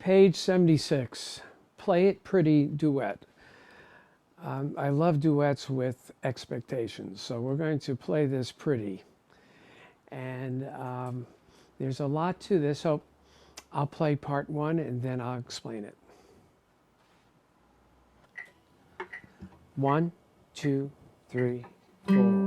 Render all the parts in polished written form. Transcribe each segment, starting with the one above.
Page 76, Play It Pretty Duet. I love duets with expectations, so we're going to play this pretty. And there's a lot to this, so I'll play part one and then I'll explain it. 1, 2, 3, 4.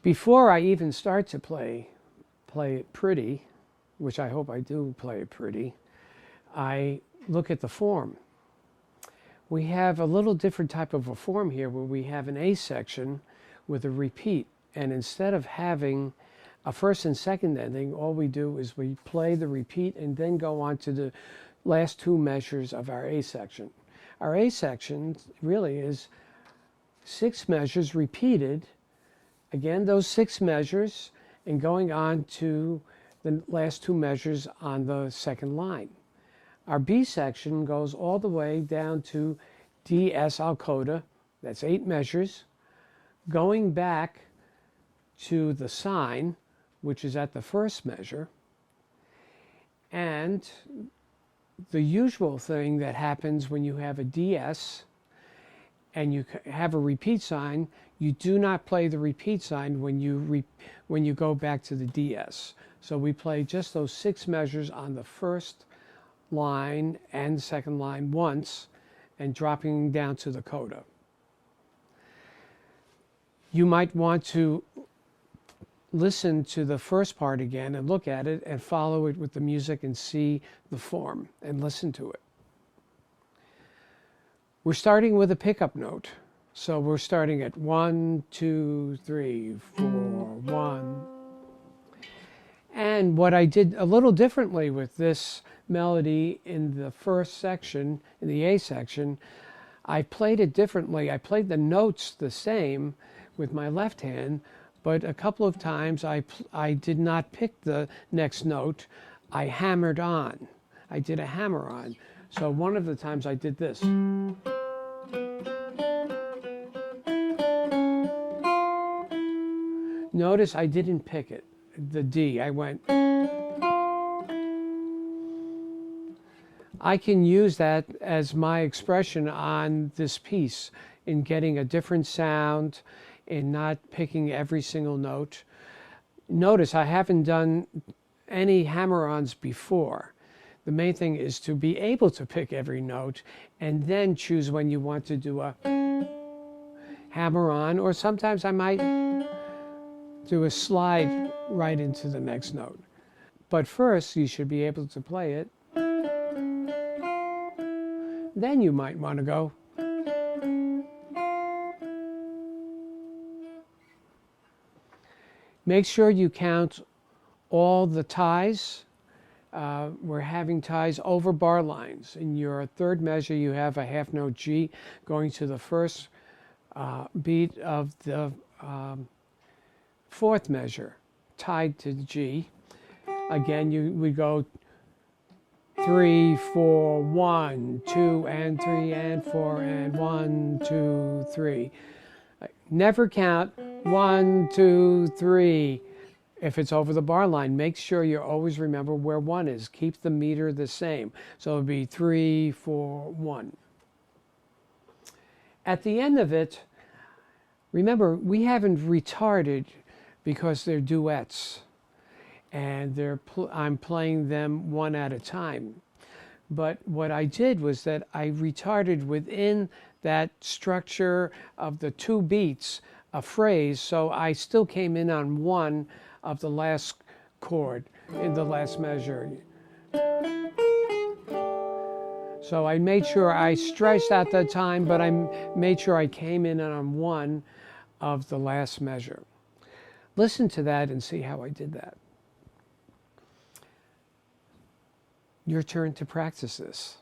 Before I even start to play it pretty, which I hope I do play it pretty, I look at the form. We have a little different type of a form here where we have an A section with a repeat. And instead of having a first and second ending, all we do is we play the repeat and then go on to the last two measures of our A section. Our A section really is 6 measures repeated. Again, those 6 measures and going on to the last 2 measures on the second line. Our B section goes all the way down to DS al coda, that's 8 measures, going back to the sign, which is at the first measure. And the usual thing that happens when you have a DS and you have a repeat sign, you do not play the repeat sign when you go back to the DS. So we play just those 6 measures on the first line and second line once and dropping down to the coda. You might want to listen to the first part again and look at it and follow it with the music and see the form and listen to it. We're starting with a pickup note. So we're starting at 1, 2, 3, 4, 1. And what I did a little differently with this melody in the first section, in the A section, I played it differently. I played the notes the same with my left hand, but a couple of times I did not pick the next note. I hammered on. I did a hammer on. So one of the times I did this. Notice I didn't pick it, the D. I went. I can use that as my expression on this piece in getting a different sound, in not picking every single note. Notice I haven't done any hammer-ons before. The main thing is to be able to pick every note and then choose when you want to do a hammer-on, or sometimes I might do a slide right into the next note. But first, you should be able to play it. Then you might want to go. Make sure you count all the ties. We're having ties over bar lines. In your third measure, you have a half note G going to the first beat of the fourth measure tied to G. Again, we go 3, 4, 1, 2, and 3, and 4, and 1, 2, 3. Never count 1, 2, 3. If it's over the bar line, make sure you always remember where 1 is. Keep the meter the same. So it would be 3, 4, 1. At the end of it, remember, we haven't retarded because they're duets. And I'm playing them one at a time. But what I did was that I retarded within that structure of the 2 beats a phrase, so I still came in on 1 of the last chord in the last measure. So I made sure I stretched out the time, but I made sure I came in on 1 of the last measure. Listen to that and see how I did that. Your turn to practice this.